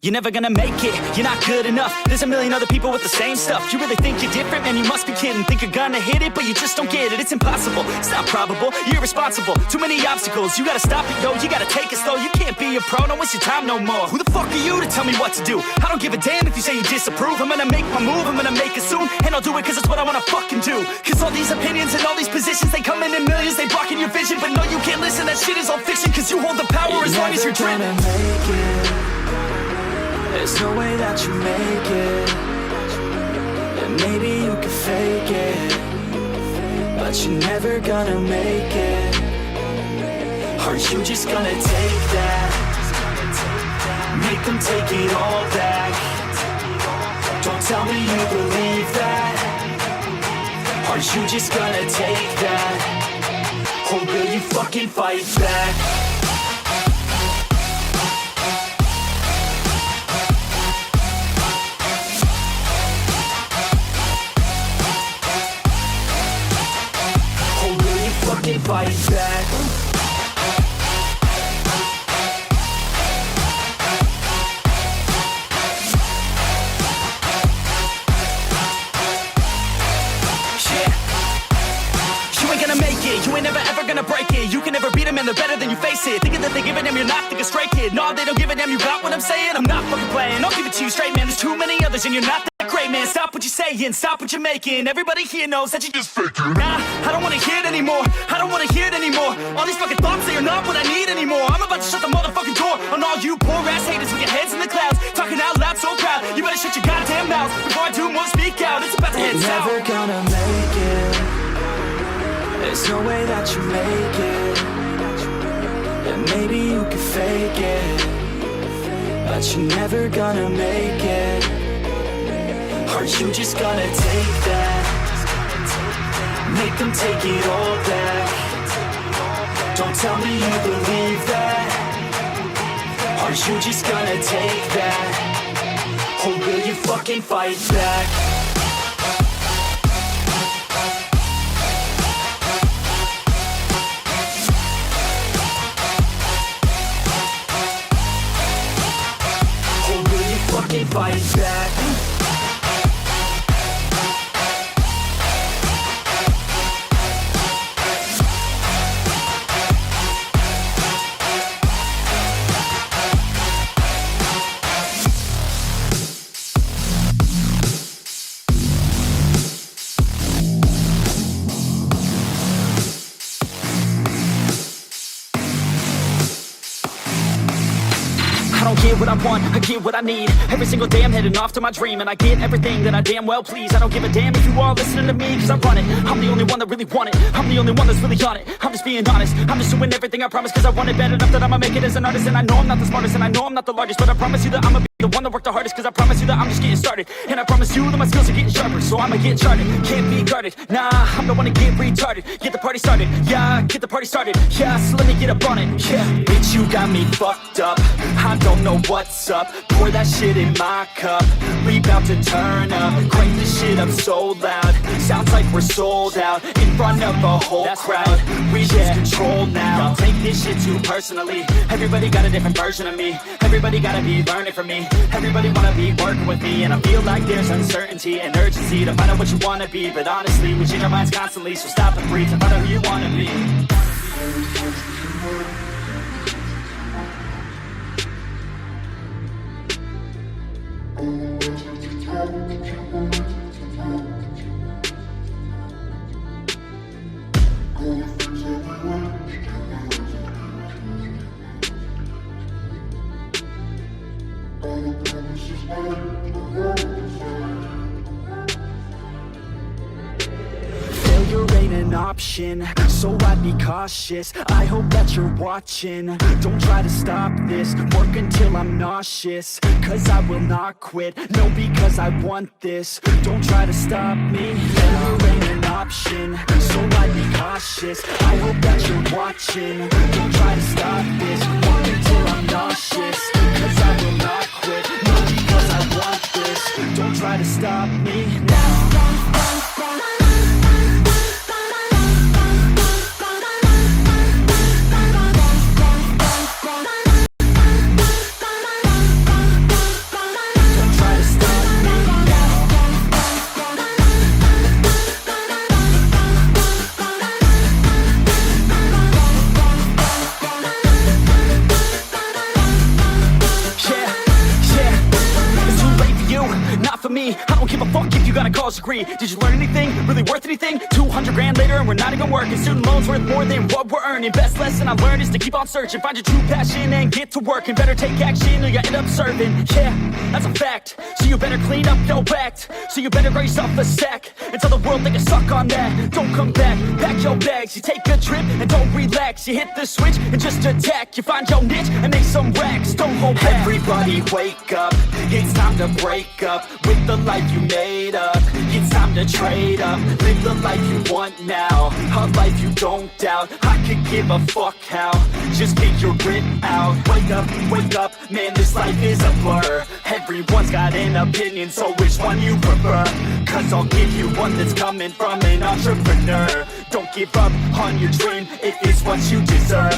You're never gonna make it, you're not good enough. There's a million other people with the same stuff. You really think you're different? Man, you must be kidding. Think you're gonna hit it, but you just don't get it. It's impossible, it's not probable, you're irresponsible. Too many obstacles, you gotta stop it, yo. You gotta take it slow, you can't be a pro. Don't waste your time no more. Who the fuck are you to tell me what to do? I don't give a damn if you say you disapprove. I'm gonna make my move, I'm gonna make it soon. And I'll do it cause it's what I wanna fucking do. Cause all these opinions and all these positions, they come in millions, they blocking your vision. But no, you can't listen, that shit is all fiction. Cause you hold the power as long as you're dreaming. There's no way that you make it. And maybe you can fake it, but you're never gonna make it. Aren't you just gonna take that? Make them take it all back. Don't tell me you believe that. Aren't you just gonna take that? Or will you fucking fight back? Fight back. You ain't never ever gonna break it. You can never beat them and they're better than you face it. Thinking that they give a damn, you're not thinking straight, kid. No, they don't give a damn, you got what I'm saying? I'm not fucking playing, I'll give it to you straight, man. There's too many others and you're not that great, man. Stop what you're saying, stop what you're making. Everybody here knows that you just faking. Nah, I don't wanna hear it anymore, I don't wanna hear it anymore. All these fucking thoughts, they are not what I need anymore. I'm about to shut the motherfucking door on all you poor ass haters with your heads in the clouds, talking out loud so proud. You better shut your goddamn mouth before I do more speak out. It's about to head south. You're never gonna make it. There's no way that you make it. And maybe you can fake it, but you're never gonna make it. Aren't you just gonna take that? Make them take it all back. Don't tell me you believe that. Aren't you just gonna take that? Or will you fucking fight back? Fight back. Get what I want, I get what I need. Every single day I'm heading off to my dream, and I get everything that I damn well please. I don't give a damn if you all listening to me, cause I run it. I'm the only one that really want it, I'm the only one that's really on it. I'm just being honest, I'm just doing everything I promise, cause I want it bad enough that I'ma make it as an artist. And I know I'm not the smartest, and I know I'm not the largest, but I promise you that I'ma be the one that worked the hardest. Cause I promise you that I'm just getting started, and I promise you that my skills are getting sharper. So I'ma get charted, can't be guarded. Nah, I'm the one to get retarded. Get the party started, yeah, get the party started. Yeah, so let me get up on it, yeah. Bitch, you got me fucked up, I don't know what's up. Pour that shit in my cup, we bout to turn up. Crank this shit up so loud, sounds like we're sold out. In front of a whole crowd, we lose control now. Y'all take this shit too personally. Everybody got a different version of me, everybody gotta be learning from me. Everybody wanna be working with me, and I feel like there's uncertainty and urgency to find out what you wanna be. But honestly, we change our minds constantly, so stop and breathe and find out who you wanna be. Failure ain't an option, so I'd be cautious. I hope that you're watching, don't try to stop this. Work until I'm nauseous, cause I will not quit. No, because I want this, don't try to stop me. Failure ain't an option, so I'd be cautious. I hope that you're watching, don't try to stop this. Work until I'm nauseous, cause I will not quit. No, because I want this, don't try to stop me now. university? Did you learn anything? Really worth anything? 200 grand later and we're not even working. Student loans worth more than what we're earning. Best lesson I learned is to keep on searching. Find your true passion and get to work. And better take action or you end up serving. Yeah, that's a fact. So you better clean up your act. So you better grab yourself a sack and tell the world they can suck on that. Don't come back, pack your bags. You take a trip and don't relax. You hit the switch and just attack. You find your niche and make some racks. Don't hold back. Everybody wake up. It's time to break up with the life you made up. It's time to trade up. Live the life you want now. A life you don't doubt. I could give a fuck how. Just get your grit out. Wake up, man, this life is a blur. Everyone's got an opinion, so which one you prefer? Cause I'll give you one that's coming from an entrepreneur. Don't give up on your dream if it's what you deserve.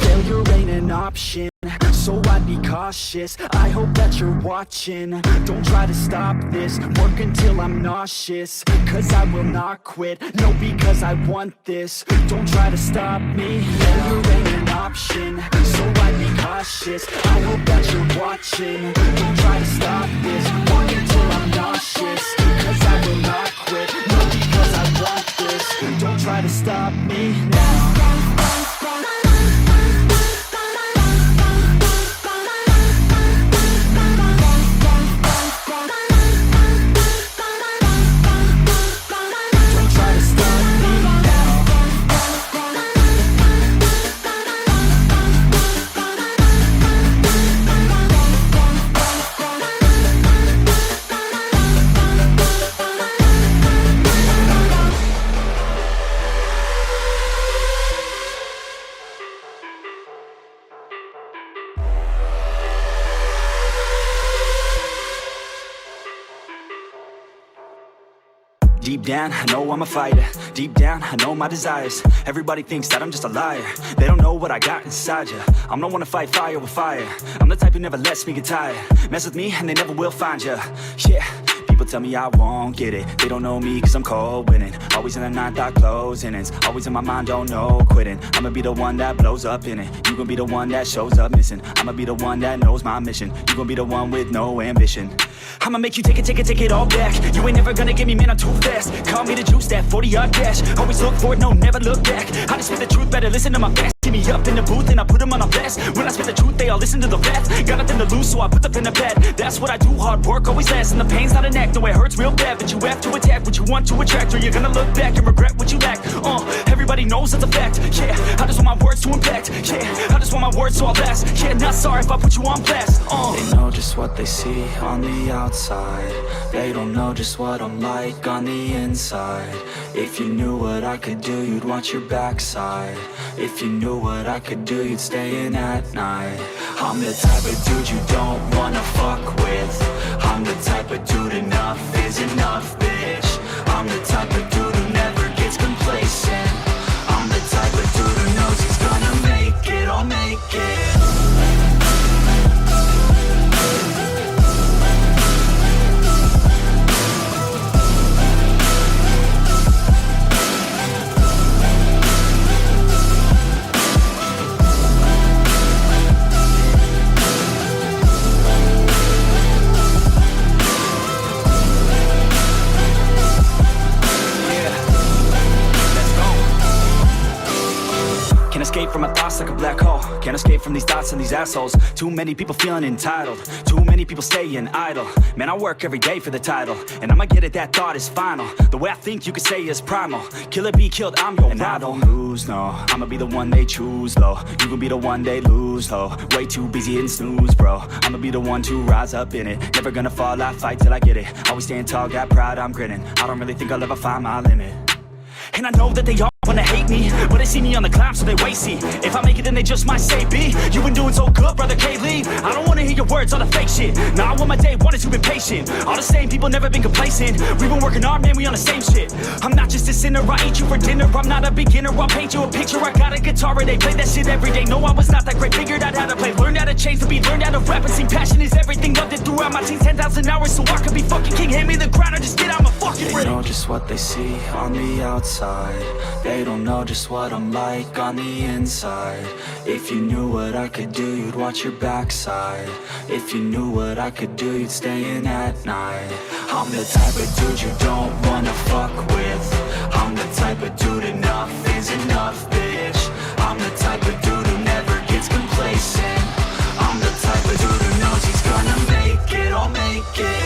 Failure ain't an option, so I'd be cautious. I hope that you're watching. Don't try to stop this. Work until I'm nauseous, cause I will not quit. No, because I want this. Don't try to stop me. Failure ain't an option, so I'd be cautious. I hope that you're watching. Don't try to stop this. Work until I'm nauseous, cause I will not quit. No, because I want this. Don't try to stop me now. Deep down, I know I'm a fighter. Deep down, I know my desires. Everybody thinks that I'm just a liar. They don't know what I got inside ya. I'm the one to fight fire with fire. I'm the type who never lets me get tired. Mess with me and they never will find ya. Yeah, people tell me I won't get it. They don't know me cause I'm cold winning. Always in the ninth, I closing. It's always in my mind, don't know quitting. I'ma be the one that blows up in it. You gon' be the one that shows up missing. I'ma be the one that knows my mission. You gon' be the one with no ambition. I'ma make you take it all back. You ain't never gonna get me, man, I'm too fast. Call me the juice, that 40-yard dash. Always look forward, no, never look back. I just spit the truth, better listen to my facts. Get me up in the booth and I put them on a blast. When I spit the truth, they all listen to the facts. Got nothing to lose, so I put the pen to bed. That's what I do, hard work always lasts. And the pain's not an act, no, it hurts real bad. But you have to attack what you want to attract, or you're gonna look back and regret what you lack. Everybody knows that's a fact. Yeah, I just want my words to impact. Yeah, I just want my words to all last. Yeah, not sorry if I put you on blast. They know just what they see on the outside. They don't know just what I'm like on the inside. If you knew what I could do, you'd watch your backside. If you knew what I could do, you'd stay in at night. I'm the type of dude you don't wanna fuck with. I'm the type of dude enough is enough, bitch. I'm the type of dude who never gets complacent. I'm the type of dude who knows he's gonna make it, I'll make it. Escape from my thoughts like a black hole. Can't escape from these thoughts and these assholes. Too many people feeling entitled. Too many people staying idle. Man, I work every day for the title, and I'ma get it, that thought is final. The way I think you could say is primal. Kill it, be killed, I'm your rival. I don't lose, no. I'ma be the one they choose, though. You gon' be the one they lose, though. Way too busy and snooze, bro. I'ma be the one to rise up in it. Never gonna fall, I fight till I get it. Always stand tall, got pride, I'm grinning. I don't really think I'll ever find my limit. And I know that they all wanna hate me, but they see me on the climb, so they wait, see. If I make it, then they just might say, B, you been doing so good, brother, can't leave. I don't wanna hear your words, all the fake shit. Nah, I want my day, one is you've been patient. All the same people, never been complacent. We've been working hard, man, we on the same shit. I'm not just a sinner, I eat you for dinner. I'm not a beginner, I'll paint you a picture. I got a guitar and they play that shit every day. No, I was not that great, figured out how to play. Learned how to change the beat, learned how to rap and sing. Passion is everything, loved it throughout my teens. 10,000 hours, so I could be fucking king. Hand me the crown or just get out my fucking ring. They know just what they see on the outside. They don't know just what I'm like on the inside. If you knew what I could do, you'd watch your backside. If you knew what I could do, you'd stay in at night. I'm the type of dude you don't wanna fuck with. I'm the type of dude enough is enough, bitch. I'm the type of dude who never gets complacent. I'm the type of dude who knows he's gonna make it, I'll make it.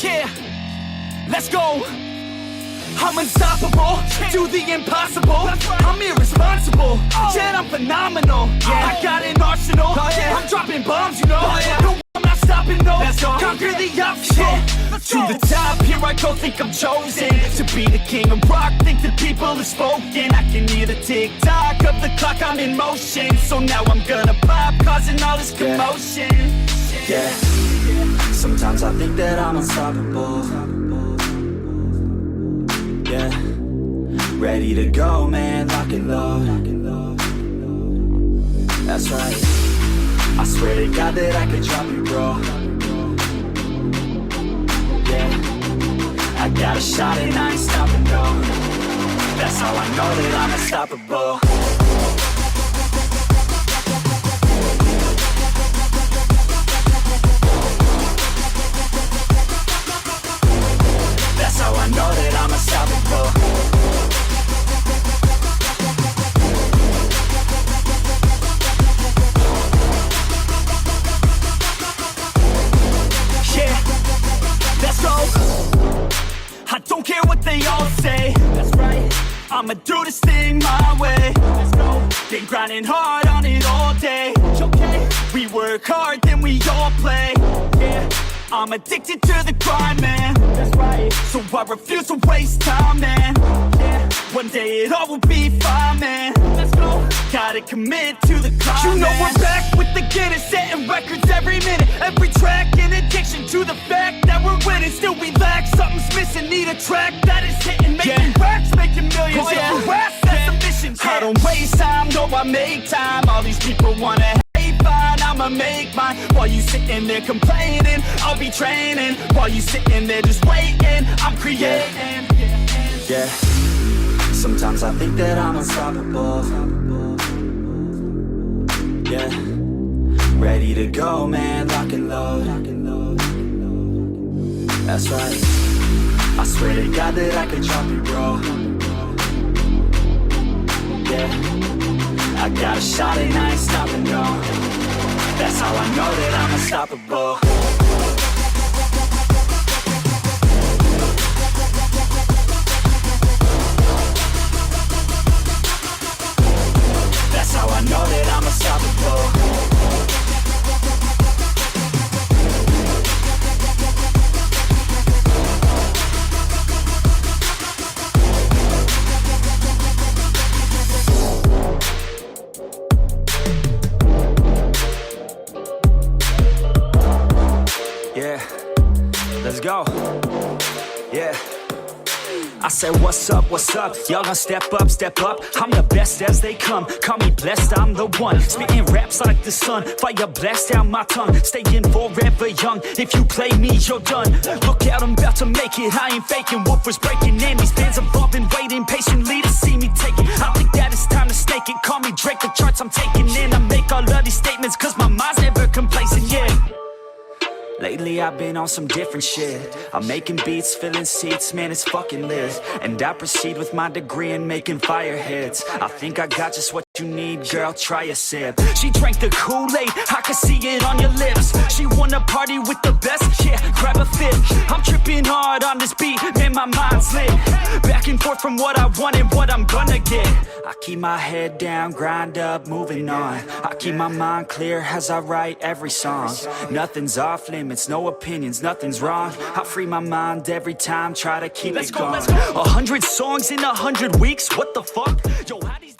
Yeah, let's go. I'm unstoppable, do the impossible. I'm irresponsible, yet I'm phenomenal. I got an arsenal, I'm dropping bombs, you know. No, I'm not stopping, no. Conquer the obstacle. To the top, here I go, think I'm chosen to be the king of rock, think the people have spoken. I can hear the tick-tock of the clock, I'm in motion. So now I'm gonna pop, causing all this commotion. Yeah, sometimes I think that I'm unstoppable. Yeah, ready to go, man, lock and load. That's right, I swear to God that I could drop you, bro. Yeah, I got a shot and I ain't stopping, no. That's how I know that I'm unstoppable. That's how I know that I'm unstoppable. Yeah, let's go. I don't care what they all say. That's right, I'ma do this thing my way. Let's go. Been grinding hard on it all day. Okay, we work hard, then we all play. Yeah, I'm addicted to the grind, man. That's right. So I refuse to waste time, man. Yeah. One day it all will be fine, man. Let's go. Gotta commit to the climb. You know we're back with the Guinness, setting records every minute, every track. In addiction to the fact that we're winning, still we lack something's missing. Need a track that is hitting, making racks, making millions. Yeah, for rap, that's the mission. I don't waste time, no, I make time. All these people wanna hate, fine, I'ma make mine. While you sitting there complaining, I'll be training. While you sitting there just waiting, I'm creating. Yeah, sometimes I think that I'm unstoppable. Yeah, ready to go, man, lock and load. That's right, I swear to God that I could drop you, bro. Yeah, I got a shot and I ain't stopping, no. That's how I know that I'm unstoppable. That's how I know that I'm unstoppable. Yeah, let's go. Yeah, I said what's up, y'all gonna step up, I'm the best as they come, call me blessed, I'm the one. Spitting raps like the sun, fire blast down my tongue. Staying forever young, if you play me, you're done. Look out, I'm about to make it, I ain't faking. Woofers breaking in, these fans have all been waiting patiently to see me take it. I think that it's time to stake it, call me Drake, the charts I'm taking in. I make all of these statements cause my mind's never complacent, yeah. Lately I've been on some different shit. I'm making beats, filling seats, man it's fucking lit. And I proceed with my degree in making fire hits. I think I got just what you need, girl, try a sip. She drank the Kool-Aid, I could see it on your lips. She wanna party with the best, yeah, grab a fit. I'm tripping hard on this beat, man my mind's lit. Back and forth from what I want and what I'm gonna get. I keep my head down, grind up, moving on. I keep my mind clear as I write every song. Nothing's off limits, no opinions, nothing's wrong. I free my mind every time, try to keep it going. Let's go, 100 songs in 100 weeks, what the fuck? Yo, how these